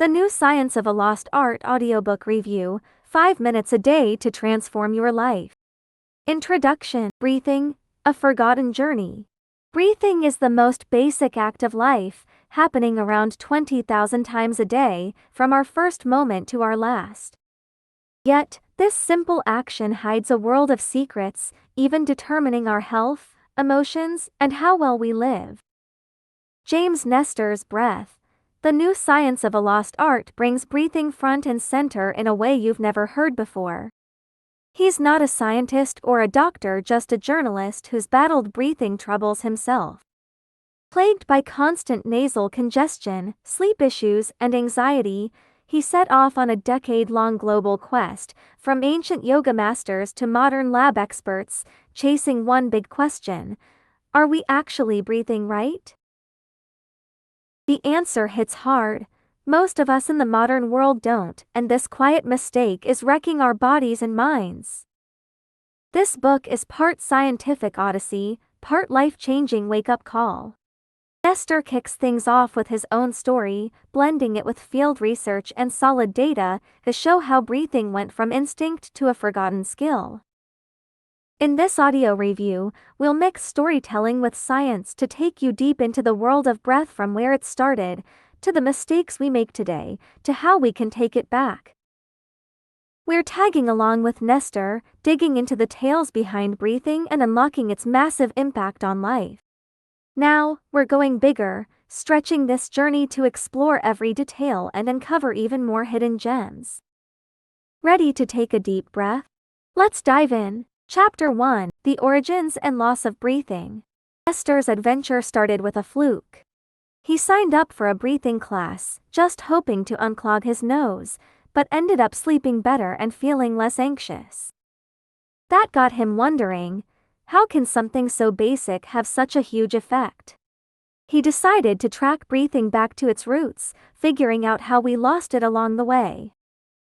The New Science of a Lost Art audiobook review, 5 minutes a day to transform your life. Introduction. Breathing, a forgotten journey. Breathing is the most basic act of life, happening around 20,000 times a day, from our first moment to our last. Yet, this simple action hides a world of secrets, even determining our health, emotions, and how well we live. James Nestor's Breath. The New Science of a Lost Art brings breathing front and center in a way you've never heard before. He's not a scientist or a doctor, just a journalist who's battled breathing troubles himself. Plagued by constant nasal congestion, sleep issues, and anxiety, he set off on a decade-long global quest, from ancient yoga masters to modern lab experts, chasing one big question: are we actually breathing right? The answer hits hard. Most of us in the modern world don't, and this quiet mistake is wrecking our bodies and minds. This book is part scientific odyssey, part life-changing wake-up call. Nestor kicks things off with his own story, blending it with field research and solid data to show how breathing went from instinct to a forgotten skill. In this audio review, we'll mix storytelling with science to take you deep into the world of breath, from where it started, to the mistakes we make today, to how we can take it back. We're tagging along with Nestor, digging into the tales behind breathing and unlocking its massive impact on life. Now, we're going bigger, stretching this journey to explore every detail and uncover even more hidden gems. Ready to take a deep breath? Let's dive in. Chapter 1: The Origins and Loss of Breathing. Nestor's adventure started with a fluke. He signed up for a breathing class, just hoping to unclog his nose, but ended up sleeping better and feeling less anxious. That got him wondering, how can something so basic have such a huge effect? He decided to track breathing back to its roots, figuring out how we lost it along the way.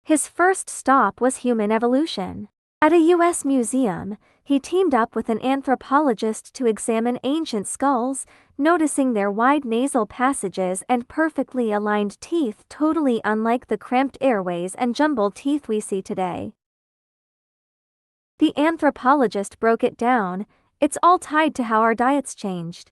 His first stop was human evolution. At a U.S. museum, he teamed up with an anthropologist to examine ancient skulls, noticing their wide nasal passages and perfectly aligned teeth, totally unlike the cramped airways and jumbled teeth we see today. The anthropologist broke it down: it's all tied to how our diets changed.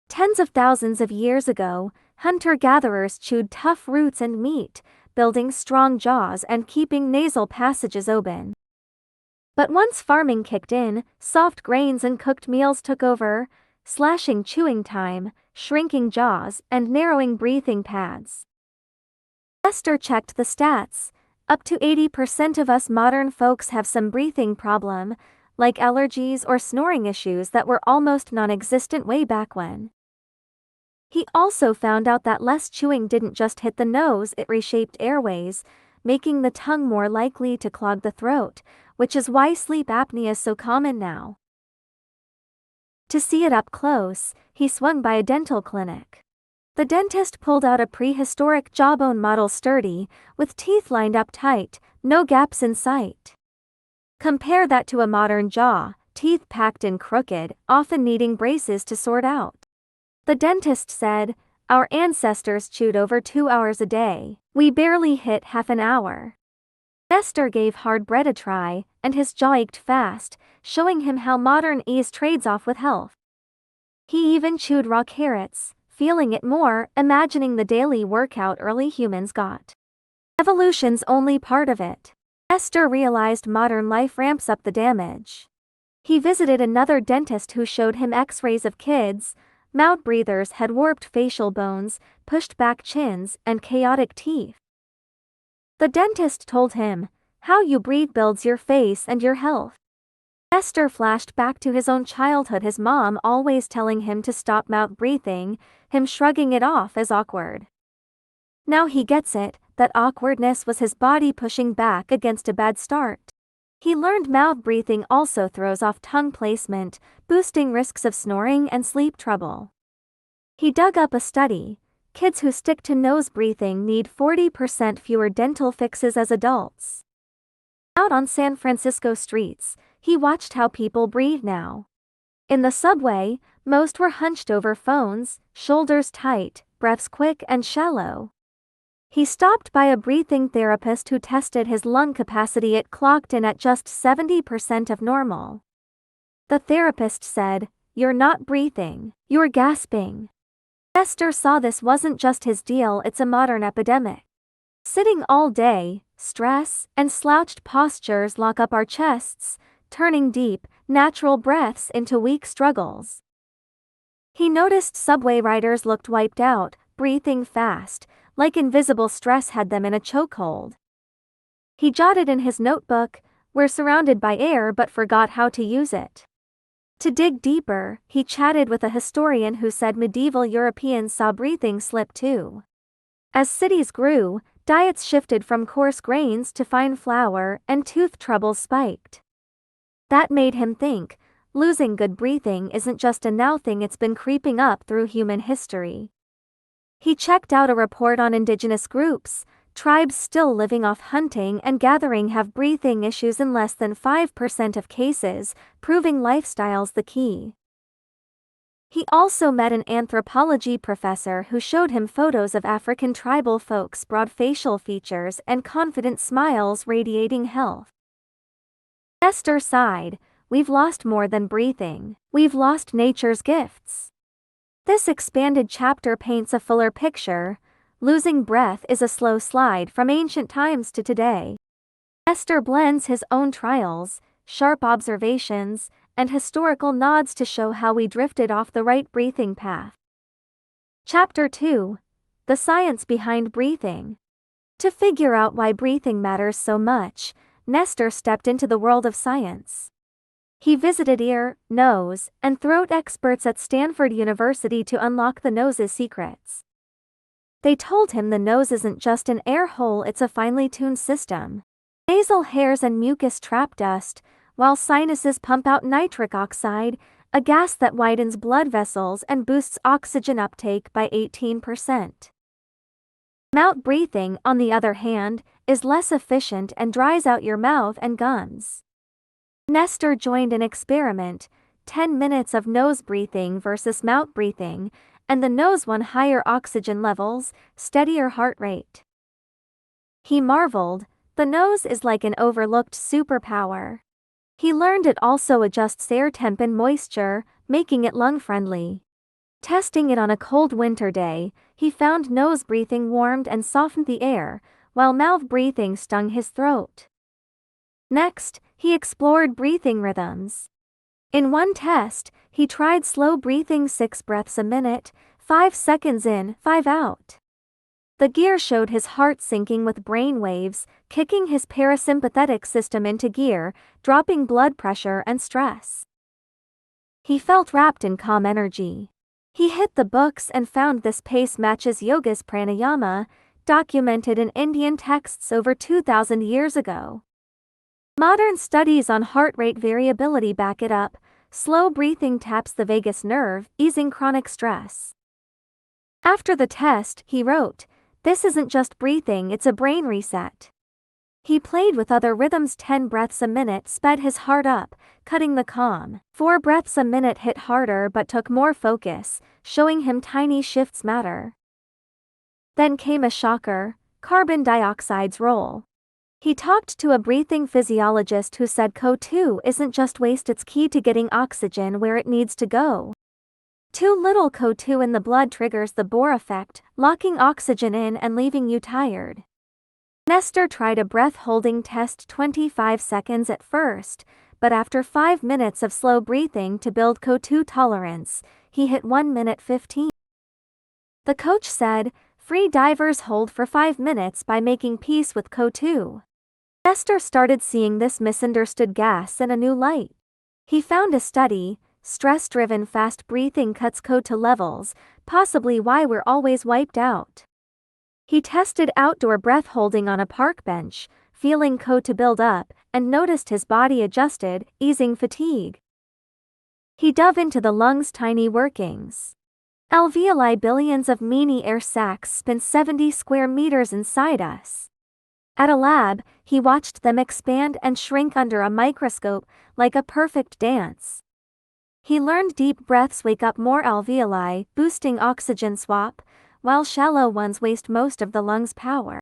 Tens of thousands of years ago, hunter-gatherers chewed tough roots and meat, building strong jaws and keeping nasal passages open. But once farming kicked in, soft grains and cooked meals took over, slashing chewing time, shrinking jaws, and narrowing breathing paths. Nestor checked the stats. Up to 80% of us modern folks have some breathing problem, like allergies or snoring issues that were almost non-existent way back when. He also found out that less chewing didn't just hit the nose, it reshaped airways, making the tongue more likely to clog the throat, which is why sleep apnea is so common now. To see it up close, he swung by a dental clinic. The dentist pulled out a prehistoric jawbone model, sturdy, with teeth lined up tight, no gaps in sight. Compare that to a modern jaw, teeth packed in crooked, often needing braces to sort out. The dentist said, "Our ancestors chewed over 2 hours a day. We barely hit half an hour." Nestor gave hard bread a try, and his jaw ached fast, showing him how modern ease trades off with health. He even chewed raw carrots, feeling it more, imagining the daily workout early humans got. Evolution's only part of it. Nestor realized modern life ramps up the damage. He visited another dentist who showed him x-rays of kids. Mouth breathers had warped facial bones, pushed back chins, and chaotic teeth. The dentist told him, "How you breathe builds your face and your health." Nestor flashed back to his own childhood, his mom always telling him to stop mouth breathing, him shrugging it off as awkward. Now he gets it, that awkwardness was his body pushing back against a bad start. He learned mouth breathing also throws off tongue placement, boosting risks of snoring and sleep trouble. He dug up a study. Kids who stick to nose breathing need 40% fewer dental fixes as adults. Out on San Francisco streets, he watched how people breathe now. In the subway, most were hunched over phones, shoulders tight, breaths quick and shallow. He stopped by a breathing therapist who tested his lung capacity. It clocked in at just 70% of normal. The therapist said, "You're not breathing, you're gasping." Nestor saw this wasn't just his deal, it's a modern epidemic. Sitting all day, stress, and slouched postures lock up our chests, turning deep, natural breaths into weak struggles. He noticed subway riders looked wiped out, breathing fast, like invisible stress had them in a chokehold. He jotted in his notebook, "We're surrounded by air," but forgot how to use it. To dig deeper, he chatted with a historian who said medieval Europeans saw breathing slip too. As cities grew, diets shifted from coarse grains to fine flour, and tooth troubles spiked. That made him think, losing good breathing isn't just a now thing, it's been creeping up through human history. He checked out a report on indigenous groups. Tribes still living off hunting and gathering have breathing issues in less than 5% of cases, proving lifestyle's the key. He also met an anthropology professor who showed him photos of African tribal folks' broad facial features and confident smiles radiating health. Nestor sighed, "We've lost more than breathing, we've lost nature's gifts." This expanded chapter paints a fuller picture. Losing breath is a slow slide from ancient times to today. Nestor blends his own trials, sharp observations, and historical nods to show how we drifted off the right breathing path. Chapter 2: The Science Behind Breathing. To figure out why breathing matters so much, Nestor stepped into the world of science. He visited ear, nose, and throat experts at Stanford University to unlock the nose's secrets. They told him the nose isn't just an air hole, it's a finely tuned system. Nasal hairs and mucus trap dust, while sinuses pump out nitric oxide, a gas that widens blood vessels and boosts oxygen uptake by 18%. Mouth breathing, on the other hand, is less efficient and dries out your mouth and gums. Nestor joined an experiment, 10 minutes of nose breathing versus mouth breathing, and the nose won higher oxygen levels, steadier heart rate. He marveled, the nose is like an overlooked superpower. He learned it also adjusts air temp and moisture, making it lung-friendly. Testing it on a cold winter day, he found nose breathing warmed and softened the air, while mouth breathing stung his throat. Next, he explored breathing rhythms. In one test, he tried slow breathing, 6 breaths a minute, 5 seconds in, 5 out. The gear showed his heart syncing with brain waves, kicking his parasympathetic system into gear, dropping blood pressure and stress. He felt wrapped in calm energy. He hit the books and found this pace matches yoga's pranayama, documented in Indian texts over 2,000 years ago. Modern studies on heart rate variability back it up. Slow breathing taps the vagus nerve, easing chronic stress. After the test, he wrote, "This isn't just breathing, it's a brain reset." He played with other rhythms. 10 breaths a minute sped his heart up, cutting the calm. 4 breaths a minute hit harder but took more focus, showing him tiny shifts matter. Then came a shocker: carbon dioxide's role. He talked to a breathing physiologist who said CO2 isn't just waste, it's key to getting oxygen where it needs to go. Too little CO2 in the blood triggers the Bohr effect, locking oxygen in and leaving you tired. Nestor tried a breath-holding test, 25 seconds at first, but after 5 minutes of slow breathing to build CO2 tolerance, he hit 1 minute 15. The coach said, "Free divers hold for 5 minutes by making peace with CO2." Nestor started seeing this misunderstood gas in a new light. He found a study, stress-driven fast breathing cuts CO2 levels, possibly why we're always wiped out. He tested outdoor breath holding on a park bench, feeling CO2 build up, and noticed his body adjusted, easing fatigue. He dove into the lungs' tiny workings. Alveoli, billions of mini air sacs spin 70 square meters inside us. At a lab, he watched them expand and shrink under a microscope, like a perfect dance. He learned deep breaths wake up more alveoli, boosting oxygen swap, while shallow ones waste most of the lung's power.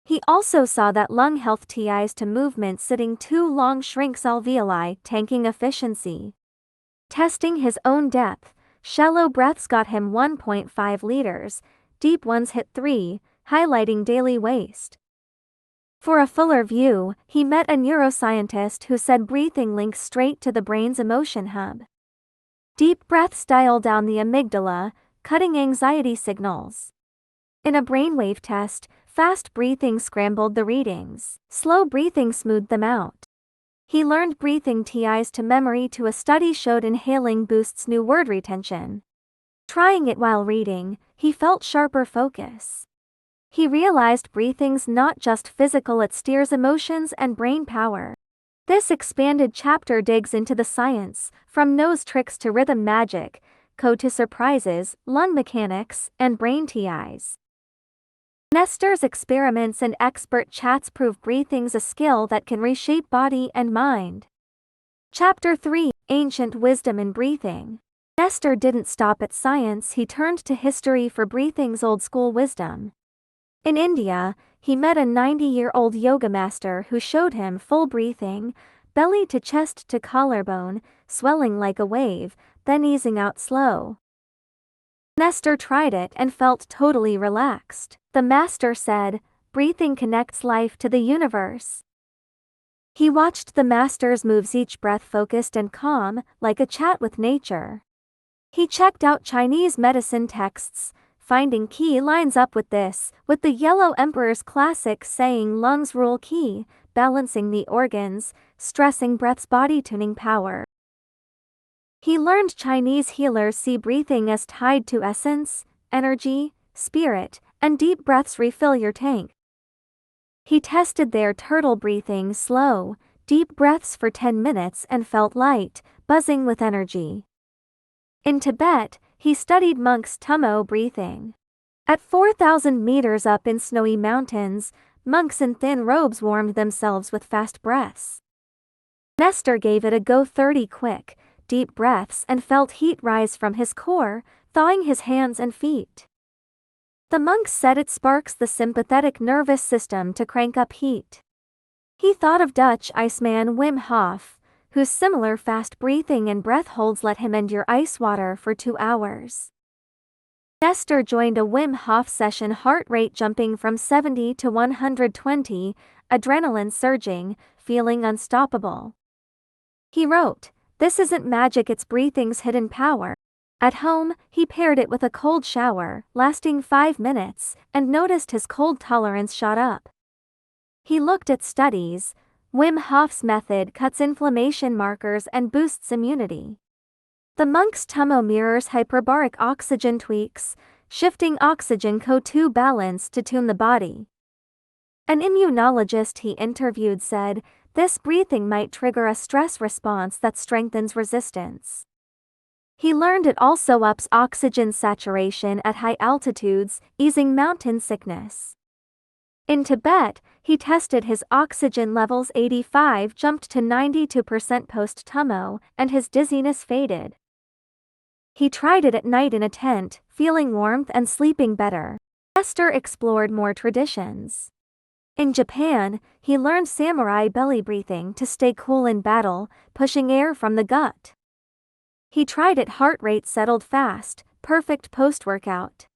He also saw that lung health ties to movement sitting too long shrinks alveoli, tanking efficiency. Testing his own depth, shallow breaths got him 1.5 liters, deep ones hit 3, highlighting daily waste. For a fuller view, he met a neuroscientist who said breathing links straight to the brain's emotion hub. Deep breaths dial down the amygdala, cutting anxiety signals. In a brainwave test, fast breathing scrambled the readings. Slow breathing smoothed them out. He learned breathing ties to memory to a study showed inhaling boosts new word retention. Trying it while reading, he felt sharper focus. He realized breathing's not just physical, it steers emotions and brain power. This expanded chapter digs into the science, from nose tricks to rhythm magic, code to surprises, lung mechanics, and brain TIs. Nestor's experiments and expert chats prove breathing's a skill that can reshape body and mind. Chapter 3: Ancient Wisdom in Breathing. Nestor didn't stop at science, he turned to history for breathing's old-school wisdom. In India, he met a 90-year-old yoga master who showed him full breathing, belly to chest to collarbone, swelling like a wave, then easing out slow. Nestor tried it and felt totally relaxed. The master said, "Breathing connects life to the universe." He watched the master's moves, each breath focused and calm, like a chat with nature. He checked out Chinese medicine texts, finding key lines up with the Yellow Emperor's classic saying lungs rule qi, balancing the organs, stressing breath's body-tuning power. He learned Chinese healers see breathing as tied to essence, energy, spirit, and deep breaths refill your tank. He tested their turtle breathing, slow, deep breaths for 10 minutes and felt light, buzzing with energy. In Tibet, he studied monks' tummo breathing. At 4,000 meters up in snowy mountains, monks in thin robes warmed themselves with fast breaths. Nestor gave it a go, 30 quick, deep breaths, and felt heat rise from his core, thawing his hands and feet. The monks said it sparks the sympathetic nervous system to crank up heat. He thought of Dutch Iceman Wim Hof, whose similar fast breathing and breath holds let him endure ice water for 2 hours. Nestor joined a Wim Hof session, heart rate jumping from 70 to 120, adrenaline surging, feeling unstoppable. He wrote, "This isn't magic, it's breathing's hidden power." At home, he paired it with a cold shower, lasting 5 minutes, and noticed his cold tolerance shot up. He looked at studies. Wim Hof's method cuts inflammation markers and boosts immunity. The monk's tummo mirrors hyperbaric oxygen tweaks, shifting oxygen CO2 balance to tune the body. An immunologist he interviewed said, "This breathing might trigger a stress response that strengthens resistance." He learned it also ups oxygen saturation at high altitudes, easing mountain sickness. In Tibet, he tested his oxygen levels, 85 jumped to 92% post-tummo, and his dizziness faded. He tried it at night in a tent, feeling warmth and sleeping better. Nestor explored more traditions. In Japan, he learned samurai belly breathing to stay cool in battle, pushing air from the gut. He tried it, heart rate settled fast, perfect post-workout.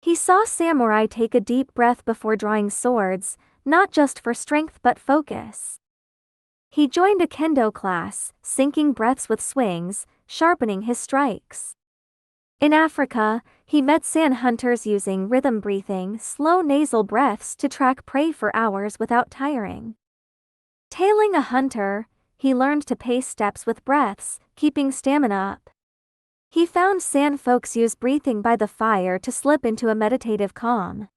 He saw samurai take a deep breath before drawing swords, not just for strength but focus. He joined a kendo class, syncing breaths with swings, sharpening his strikes. In Africa, he met sand hunters using rhythm breathing, slow nasal breaths to track prey for hours without tiring. Tailing a hunter, he learned to pace steps with breaths, keeping stamina up. He found sand folks use breathing by the fire to slip into a meditative calm.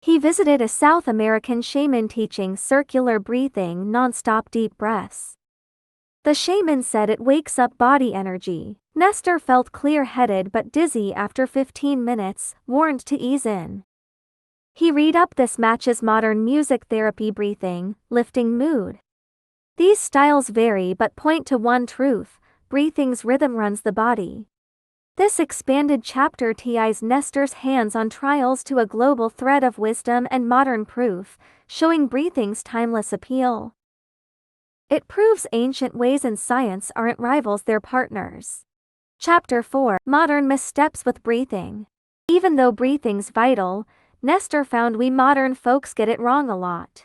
He visited a South American shaman teaching circular breathing, non-stop deep breaths. The shaman said it wakes up body energy. Nestor felt clear-headed but dizzy after 15 minutes, warned to ease in. He read up, this matches modern music therapy breathing, lifting mood. These styles vary but point to one truth: breathing's rhythm runs the body. This expanded chapter ties Nestor's hands-on trials to a global thread of wisdom and modern proof, showing breathing's timeless appeal. It proves ancient ways in science aren't rivals, they're partners. Chapter 4: Modern Missteps with Breathing. Even though breathing's vital, Nestor found we modern folks get it wrong a lot.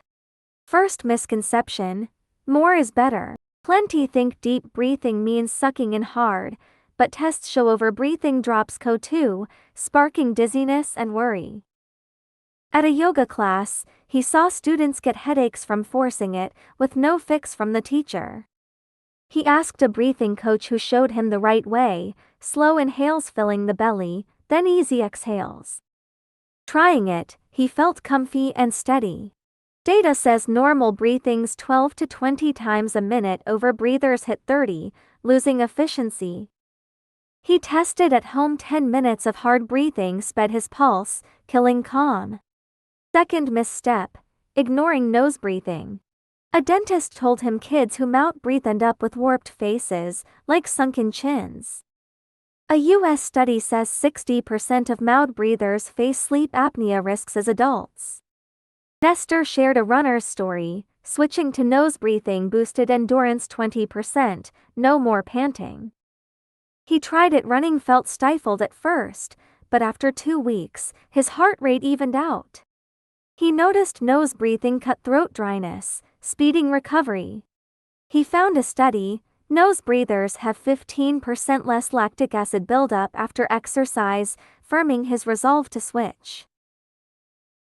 First misconception: more is better. Plenty think deep breathing means sucking in hard, but tests show over-breathing drops CO2, sparking dizziness and worry. At a yoga class, he saw students get headaches from forcing it, with no fix from the teacher. He asked a breathing coach who showed him the right way: slow inhales filling the belly, then easy exhales. Trying it, he felt comfy and steady. Data says normal breathing's 12 to 20 times a minute, overbreathers hit 30, losing efficiency. He tested at home. 10 minutes of hard breathing sped his pulse, killing calm. Second misstep: ignoring nose breathing. A dentist told him kids who mouth breathe end up with warped faces, like sunken chins. A U.S. study says 60% of mouth breathers face sleep apnea risks as adults. Nestor shared a runner's story: switching to nose breathing boosted endurance 20%, no more panting. He tried it running, felt stifled at first, but after 2 weeks, his heart rate evened out. He noticed nose breathing cut throat dryness, speeding recovery. He found a study: nose breathers have 15% less lactic acid buildup after exercise, firming his resolve to switch.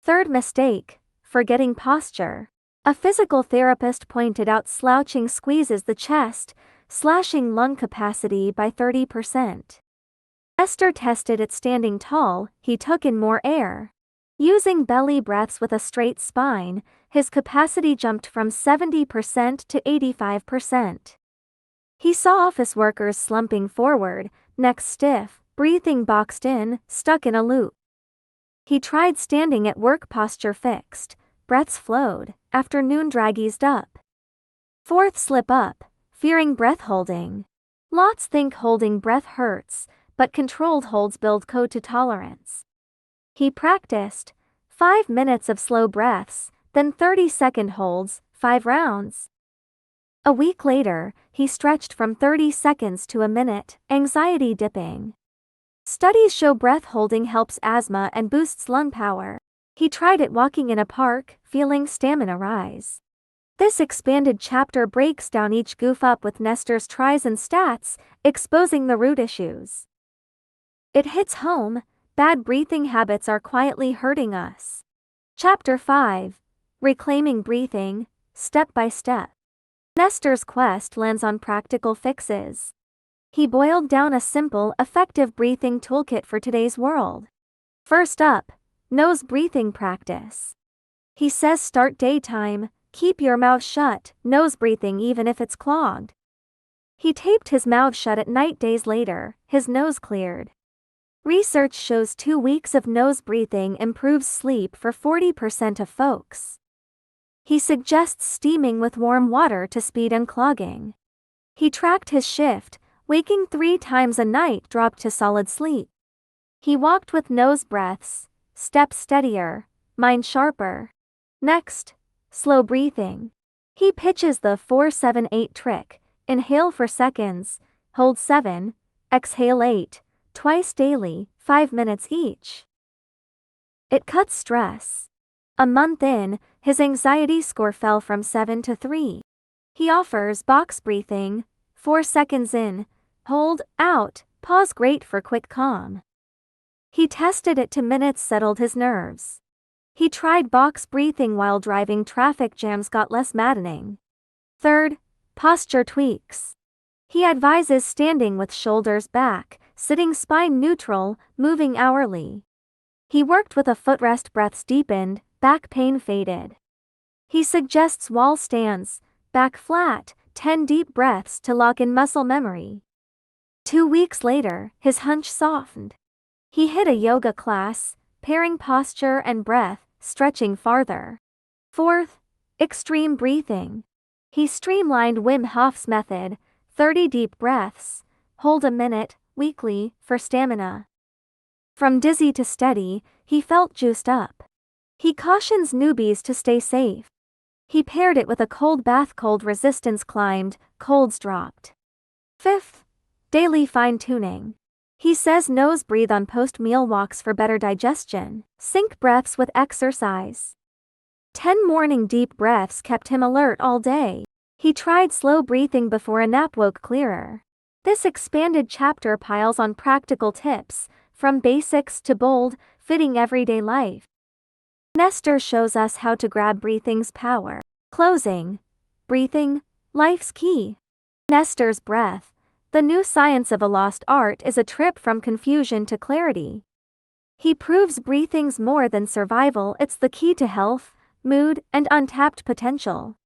Third mistake: forgetting posture. A physical therapist pointed out slouching squeezes the chest, slashing lung capacity by 30%. Nestor tested it standing tall. He took in more air. Using belly breaths with a straight spine, his capacity jumped from 70% to 85%. He saw office workers slumping forward, necks stiff, breathing boxed in, stuck in a loop. He tried standing at work, posture fixed, breaths flowed, afternoon drag eased up. Fourth slip up: fearing breath holding. Lots think holding breath hurts, but controlled holds build code to tolerance. He practiced 5 minutes of slow breaths, then 30-second holds, 5 rounds. A week later, he stretched from 30 seconds to a minute, anxiety dipping. Studies show breath holding helps asthma and boosts lung power. He tried it walking in a park, feeling stamina rise. This expanded chapter breaks down each goof up with Nestor's tries and stats, exposing the root issues. It hits home: bad breathing habits are quietly hurting us. Chapter 5: Reclaiming Breathing, Step by Step. Nestor's quest lands on practical fixes. He boiled down a simple, effective breathing toolkit for today's world. First up, nose breathing practice. He says start daytime, keep your mouth shut, nose breathing even if it's clogged. He taped his mouth shut at night. Days later, his nose cleared. Research shows 2 weeks of nose breathing improves sleep for 40% of folks. He suggests steaming with warm water to speed unclogging. He tracked his shift: waking 3 times a night dropped to solid sleep. He walked with nose breaths: steps steadier, mind sharper. Next, slow breathing. He pitches the 4-7-8 trick: inhale for seconds, hold 7, exhale 8, twice daily, 5 minutes each. It cuts stress. A month in, his anxiety score fell from 7 to 3. He offers box breathing: 4 seconds in, hold, out, pause, great for quick calm. He tested it to minutes, settled his nerves. He tried box breathing while driving, traffic jams got less maddening. Third, posture tweaks. He advises standing with shoulders back, sitting spine neutral, moving hourly. He worked with a footrest, breaths deepened, back pain faded. He suggests wall stands, back flat, 10 deep breaths to lock in muscle memory. 2 weeks later, his hunch softened. He hit a yoga class, pairing posture and breath, stretching farther. Fourth, extreme breathing. He streamlined Wim Hof's method: 30 deep breaths, hold a minute, weekly, for stamina. From dizzy to steady, he felt juiced up. He cautions newbies to stay safe. He paired it with a cold bath. Cold resistance climbed, colds dropped. 5th, daily fine-tuning. He says nose breathe on post-meal walks for better digestion, sync breaths with exercise. 10 morning deep breaths kept him alert all day. He tried slow breathing before a nap, woke clearer. This expanded chapter piles on practical tips, from basics to bold, fitting everyday life. Nestor shows us how to grab breathing's power. Closing. Breathing, life's key. Nestor's breath, the new science of a lost art, is a trip from confusion to clarity. He proves breathing's more than survival, it's the key to health, mood, and untapped potential.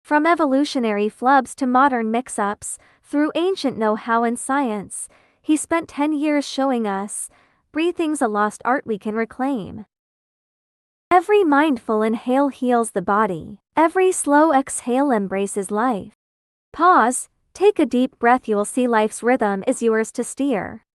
From evolutionary flubs to modern mix-ups, through ancient know-how and science, he spent 10 years showing us, breathing's a lost art we can reclaim. Every mindful inhale heals the body. Every slow exhale embraces life. Pause, take a deep breath, you'll see life's rhythm is yours to steer.